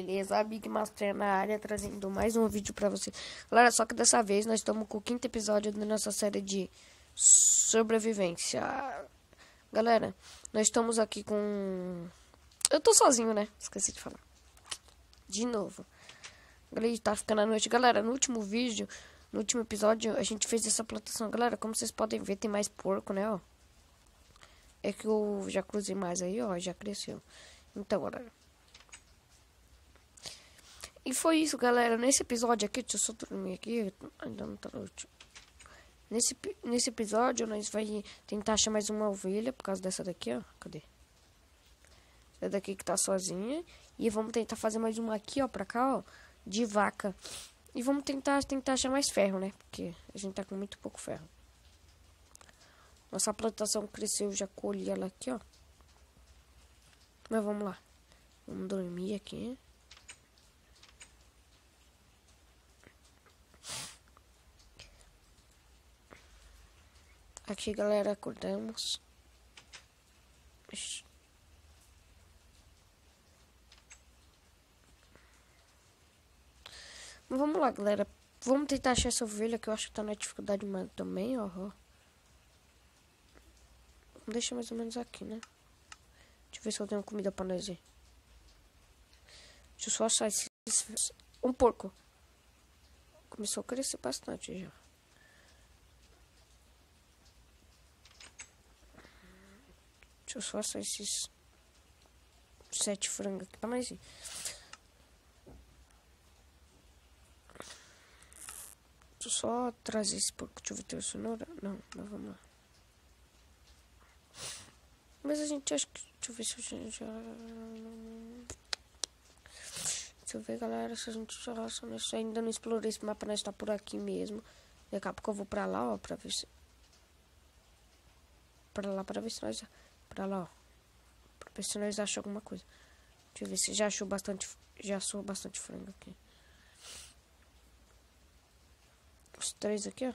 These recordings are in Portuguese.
beleza? A Big Master na área, trazendo mais um vídeo pra você. Galera, só que dessa vez nós estamos com o 5º episódio da nossa série de sobrevivência. Galera, nós estamos aqui com... Eu tô sozinho, né? Esqueci de falar. De novo. Galera, tá ficando à noite. Galera, no último vídeo, no último episódio, a gente fez essa plantação. Galera, como vocês podem ver, tem mais porco, né, ó. É que eu já cruzei mais aí, ó, já cresceu. Então, galera. E foi isso, galera. Nesse episódio aqui, deixa eu só dormir aqui. Ainda não tá noite. Nesse episódio, nós vai tentar achar mais uma ovelha, por causa dessa daqui, ó. Cadê? Essa daqui que tá sozinha. E vamos tentar fazer mais uma aqui, ó, pra cá, ó, de vaca. E vamos tentar achar mais ferro, né? Porque a gente tá com muito pouco ferro. Nossa plantação cresceu, já colhi ela aqui, ó. Mas vamos lá. Vamos dormir aqui. Aqui, galera, acordamos. Ixi. Mas vamos lá, galera. Vamos tentar achar essa ovelha que eu acho que tá na dificuldade também, ó. Vamos deixar mais ou menos aqui, né? Deixa eu ver se eu tenho comida pra nós ir. Deixa eu só achar um porco. Começou a crescer bastante já. Deixa eu só achar esses 7 frangos aqui pra nós ir. Deixa eu só trazer esse porco. Deixa eu ver, tem cenoura? Não, mas vamos lá. Mas a gente acha que... Deixa eu ver se a gente já... Deixa eu ver, galera, se a gente já... Eu ainda não explorei esse mapa, nós tá por aqui mesmo. Daqui a pouco eu vou pra lá, ó, pra ver se... Pra ver se nós... Pra lá, ó. Pra ver se nós achamos alguma coisa. Deixa eu ver se já achou bastante... Já achou bastante frango aqui. Os 3 aqui, ó.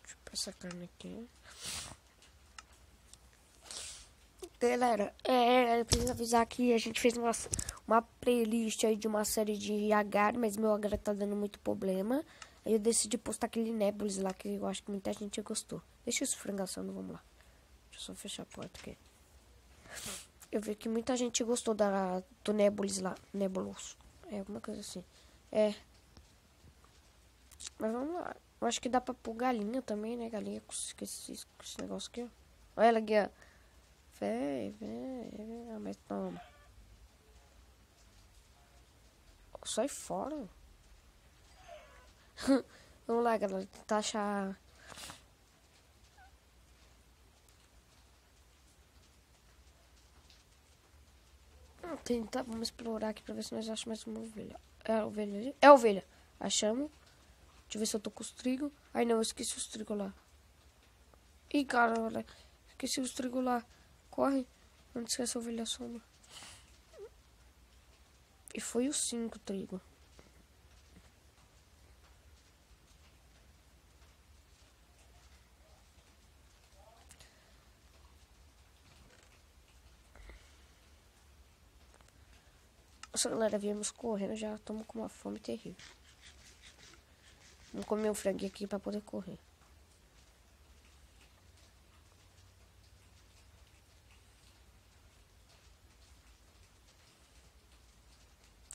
Deixa eu pôr essa carne aqui. Galera, eu preciso avisar que a gente fez uma playlist aí de uma série de agar, mas meu agar tá dando muito problema. Aí eu decidi postar aquele Nebulis lá, que eu acho que muita gente gostou. Deixa isso frangaçando, vamos lá. Deixa eu só fechar a porta aqui. Eu vi que muita gente gostou do Nebulis lá. Nebulous. É, alguma coisa assim. É. Mas vamos lá. Eu acho que dá pra pôr galinha também, né? Galinha com esse negócio aqui, ó. Olha ela aqui, ó. Vem. Mas toma. Sai fora. Vamos lá, galera. Tentar achar... Vamos explorar aqui pra ver se nós achamos mais uma ovelha. É a ovelha ali? É a ovelha. Achamos. Deixa eu ver se eu tô com os trigos. Ai, não. Eu esqueci os trigos lá. Ih, cara, olha. Esqueci os trigos lá. Corre. Não esquece a ovelha sombra. E foi os 5 trigo. Nossa, galera, viemos correndo. Já estamos com uma fome terrível. Vamos comer um franguinho aqui pra poder correr.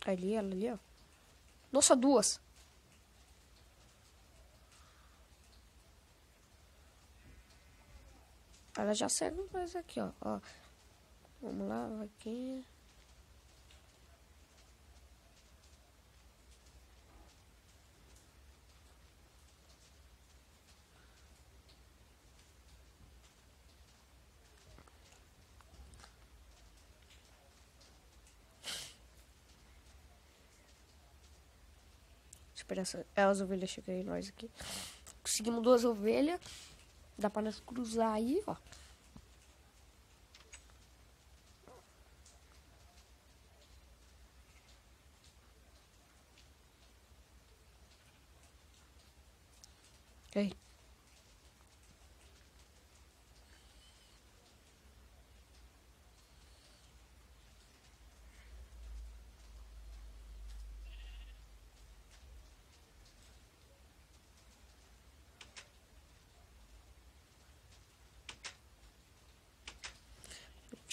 Ali, ela ali, ó. Nossa, 2. Ela já serve mais aqui, ó. Vamos lá, aqui. Espera as ovelhas chegarem nós aqui. Conseguimos 2 ovelhas. Dá pra nós cruzar aí, ó. Aí.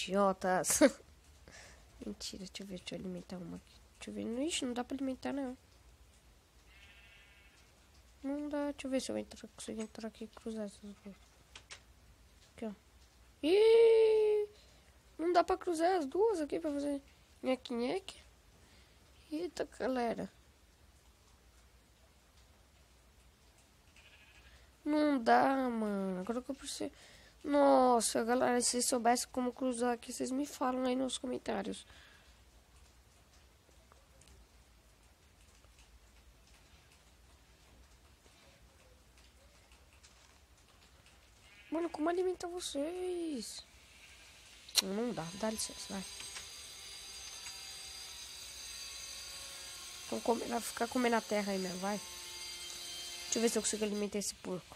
idiotas. Mentira, deixa eu alimentar uma aqui. Deixa eu ver. Ixi, não dá pra alimentar, não. Não dá. Deixa eu ver se eu consigo entrar aqui e cruzar essas duas. Aqui, ó. Ih! Não dá pra cruzar as duas aqui pra fazer nheque-nheque. Eita, galera. Não dá, mano. Agora que eu preciso... Nossa, galera, se vocês soubessem como cruzar aqui, vocês me falam aí nos comentários. Mano, como alimentar vocês? Não dá, dá licença, vai. Vai ficar comendo a terra aí mesmo, vai. Deixa eu ver se eu consigo alimentar esse porco.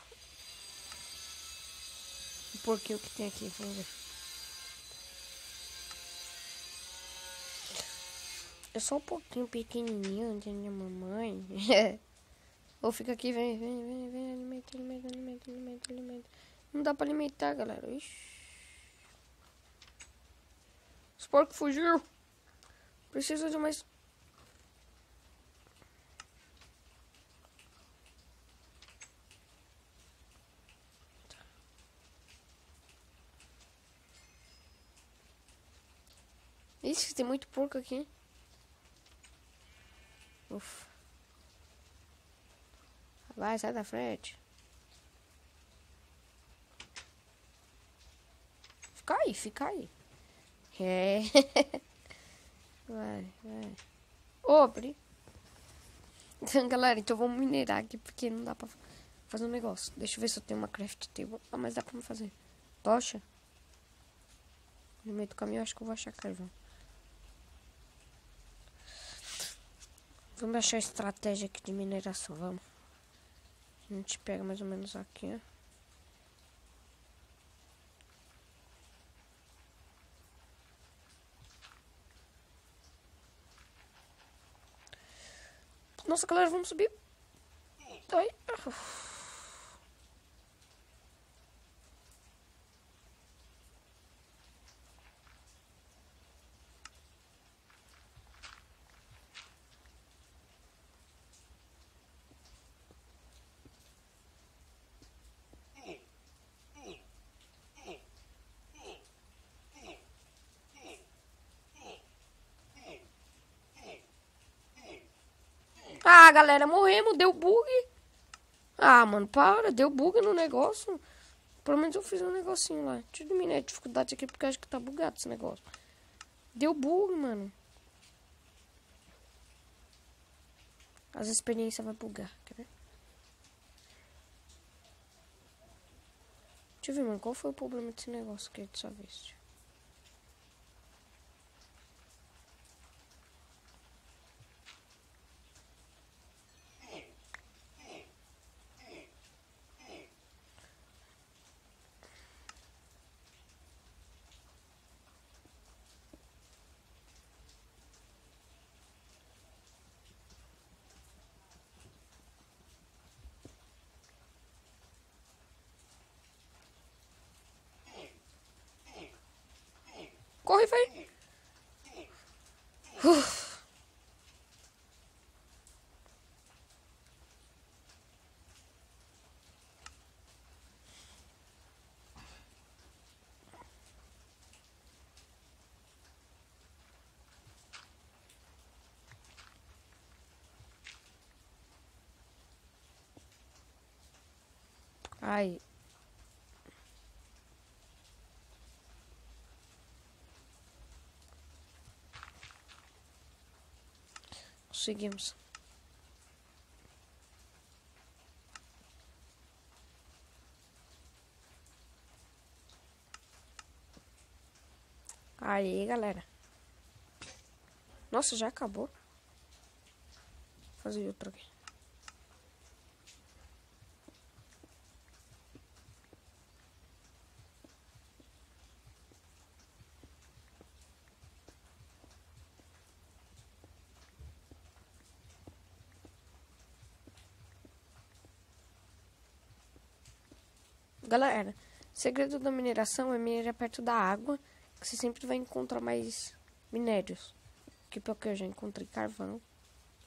O porquinho que tem aqui, vamos ver. É só um pouquinho pequenininho de minha mamãe. Ou fica aqui, vem, alimenta. Não dá pra alimentar, galera. Ixi. Os porcos fugiu. Precisa de mais... Ixi, tem muito porco aqui. Ufa. Vai, sai da frente. Fica aí. É. Vai. Obre. Então, galera, então vamos minerar aqui, porque não dá pra fazer um negócio. Deixa eu ver se eu tenho uma craft table. Ah, mas dá pra me fazer. Tocha. No meio do caminho, acho que eu vou achar carvão. Vamos achar a estratégia aqui de mineração, vamos. A gente pega mais ou menos aqui, ó. Nossa, galera, vamos subir. Ai. Ah, galera, morremos, deu bug. Ah, mano, para, deu bug no negócio. Pelo menos eu fiz um negocinho lá. Deixa eu diminuir a dificuldade aqui, porque eu acho que tá bugado esse negócio. Deu bug, mano. As experiências vai bugar, quer ver? Deixa eu ver, mano, qual foi o problema desse negócio aqui dessa vez? Corre, vai! Ai. Conseguimos. Aí, galera. Nossa, já acabou. Vou fazer outro aqui. Galera, o segredo da mineração é minerar perto da água que você sempre vai encontrar mais minérios. Porque eu já encontrei carvão.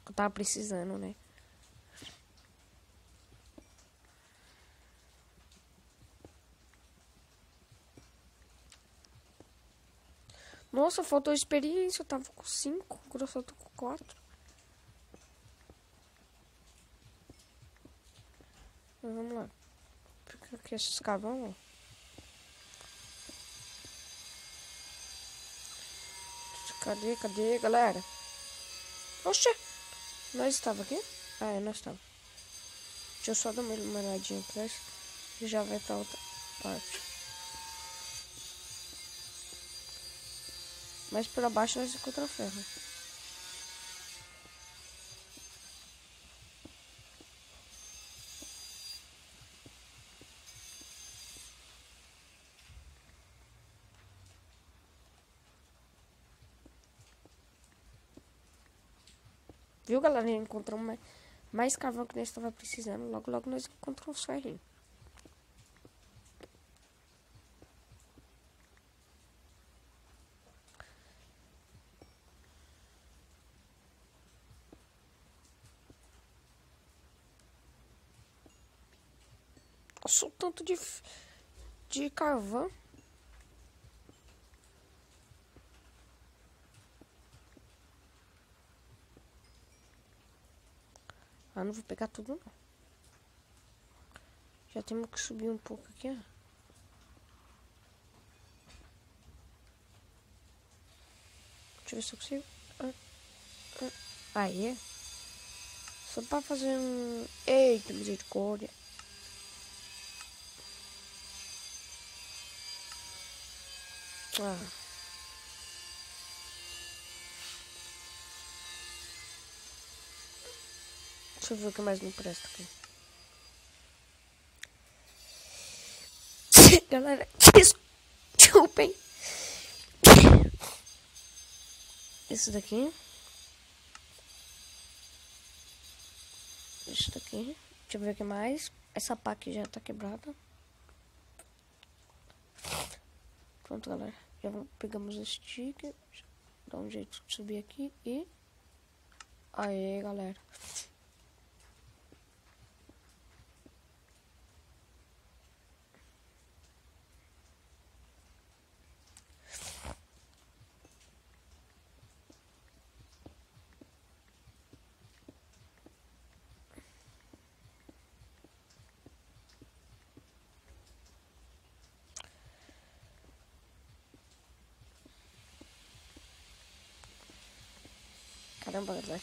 Que eu tava precisando, né? Nossa, faltou experiência. Eu tava com 5, agora eu só tô com 4. Vamos lá. Fica aqui esses carvão, ó. Cadê, galera? Oxe! Nós estava aqui? Ah, é, nós estava. Deixa eu só dar uma olhadinha atrás. E já vai pra outra parte. Mas por abaixo nós encontramos ferro. Viu, galera? Encontramos mais carvão que nós estava precisando. Logo nós encontramos os ferrinhos. Nossa, o tanto de carvão. Ah, não vou pegar tudo, não. Já temos que subir um pouco aqui, ó. Deixa eu ver se eu consigo. Aí. Só pra fazer um... Eita, misericórdia. Ah. Deixa eu ver o que mais me presta aqui. Galera, desculpem. Esse daqui. Esse daqui. Deixa eu ver o que mais. Essa pá aqui já tá quebrada. Pronto, galera. Já pegamos o stick. Dá um jeito de subir aqui e... Aê, galera. Caramba, galera.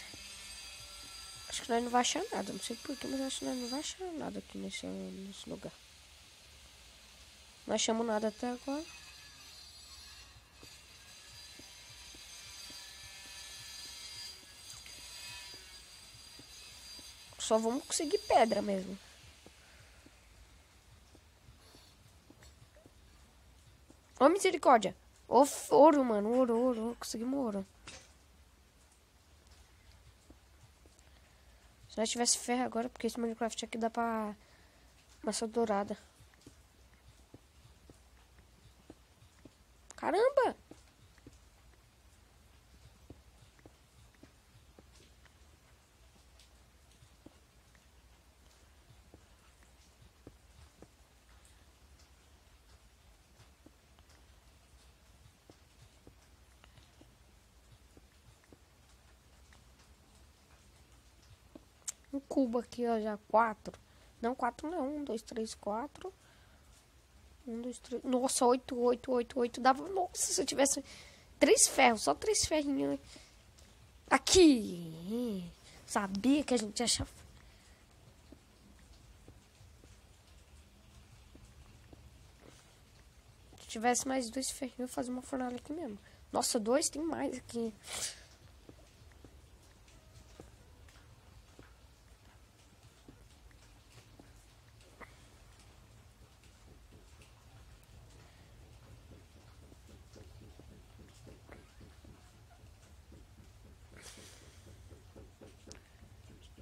Acho que nós não vai achar nada. Não sei porquê, mas acho que nós não vai achar nada aqui nesse lugar. Não achamos nada até agora. Só vamos conseguir pedra mesmo. Ô, misericórdia. Ô, ouro, mano. Ouro. Conseguimos ouro. Se nós tivesse ferro agora, porque esse Minecraft aqui dá pra massa dourada. Caramba! Um cubo aqui, ó, já 4. Não, 4 não. 1, 2, 3, 4. 1, 2, 3. Nossa, 8. Dava. Nossa, se eu tivesse 3 ferros, só 3 ferrinhos. Aqui. Sabia que a gente ia achar. Se tivesse mais 2 ferrinhos, eu ia fazer uma fornalha aqui mesmo. Nossa, 2 tem mais aqui.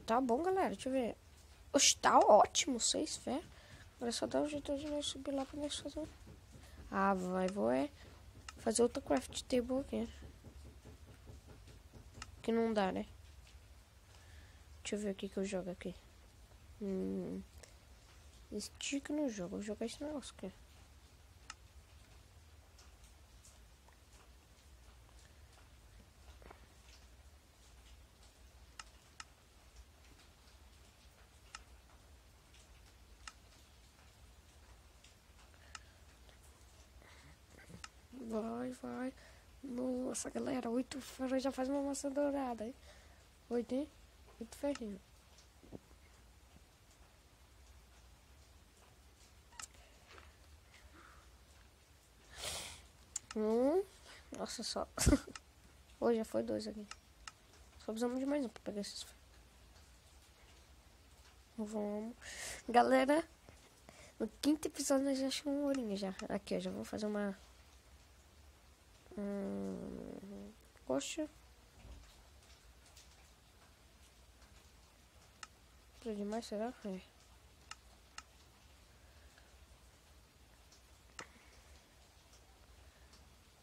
Tá bom, galera. Deixa eu ver. Oxe, tá ótimo. 6 ferros. Agora só dá um jeito de nós subir lá pra nós fazer. Ah, vou fazer outra craft table aqui. Que não dá, né? Deixa eu ver o que eu jogo aqui. Stick no jogo. Vou jogar esse negócio aqui. Vai. Nossa, galera, 8 ferros já faz uma maçã dourada, hein? 8, hein? 8 ferrinhos. Nossa, só. Hoje já foi 2 aqui. Só precisamos de mais um pra pegar esses ferros. Vamos. Galera, no 5º episódio nós já achamos um ourinho já. Aqui, ó, já vou fazer uma... Poxa. Precisa de mais, será? É.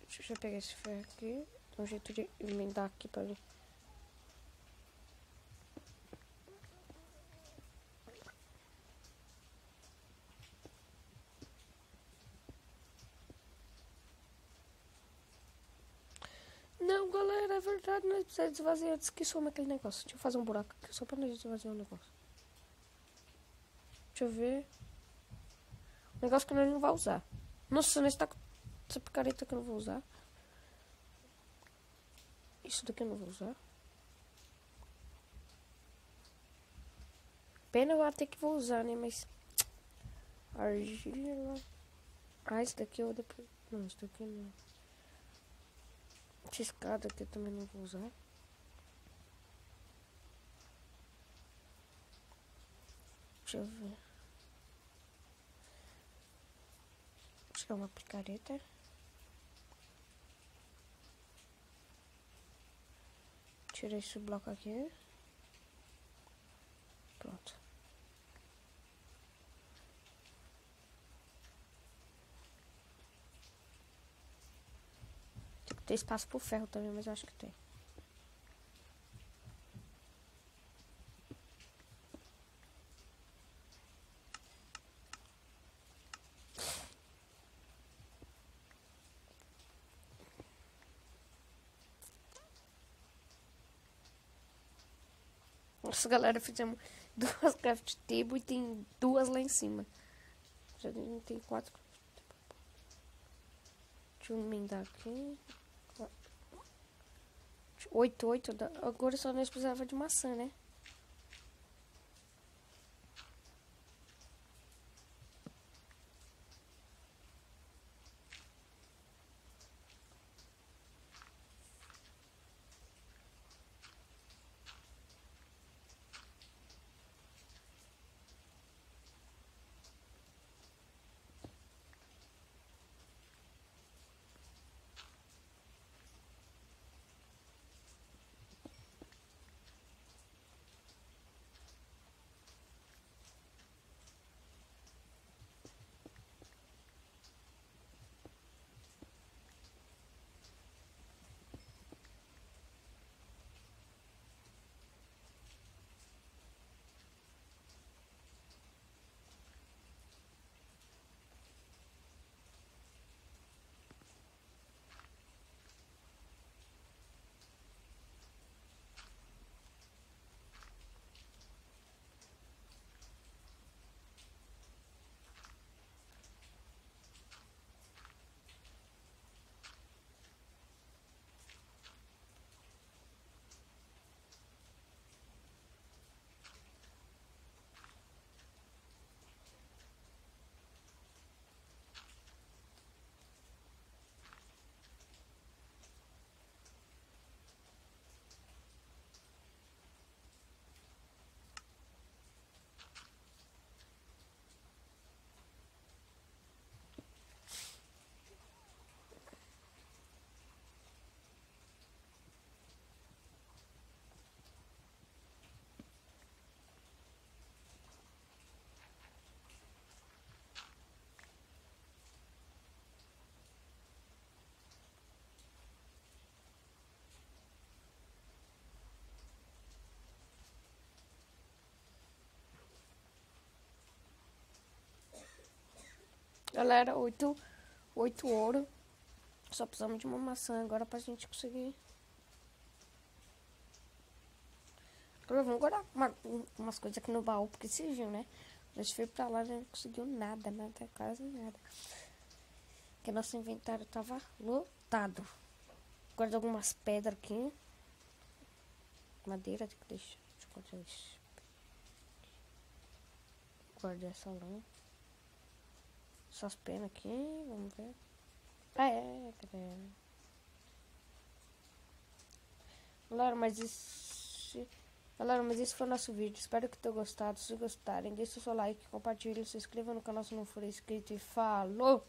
Deixa eu pegar esse ferro aqui. Tem um jeito de emendar aqui pra ele. Não, galera, é verdade, nós precisamos desvaziar antes que soma aquele negócio. Deixa eu fazer um buraco aqui só pra nós desvaziar o negócio. Deixa eu ver. Um negócio que nós não vamos usar. Nossa, nós tá com essa picareta que eu não vou usar. Isso daqui eu não vou usar. Pena eu até que vou usar, né? Mas... Argila... Ah, esse daqui eu depois... Não, esse daqui não. Essa escada aqui eu também não vou usar. Deixa eu ver. Acho que é uma picareta. Tirei esse bloco aqui. Pronto. Tem que ter espaço pro ferro também, mas eu acho que tem. Nossa, galera, fizemos 2 craft table e tem 2 lá em cima. Já tem 4. Deixa eu emendar aqui. 8. Agora só nós precisava de maçã, né? Galera, 8 ouro. Só precisamos de uma maçã agora pra gente conseguir. Agora vamos guardar umas coisas aqui no baú, porque você viu, né? Nós fomos pra lá e não conseguiu nada, quase nada. Porque nosso inventário tava lotado. Guarda algumas pedras aqui. Madeira, tem que deixar. Deixa eu guardar isso. Guardar essa lã. Essas penas aqui, vamos ver. Cadê? Galera, mas esse foi o nosso vídeo. Espero que tenham gostado. Se gostarem, deixe o seu like, compartilhe, se inscreva no canal se não for inscrito e falou!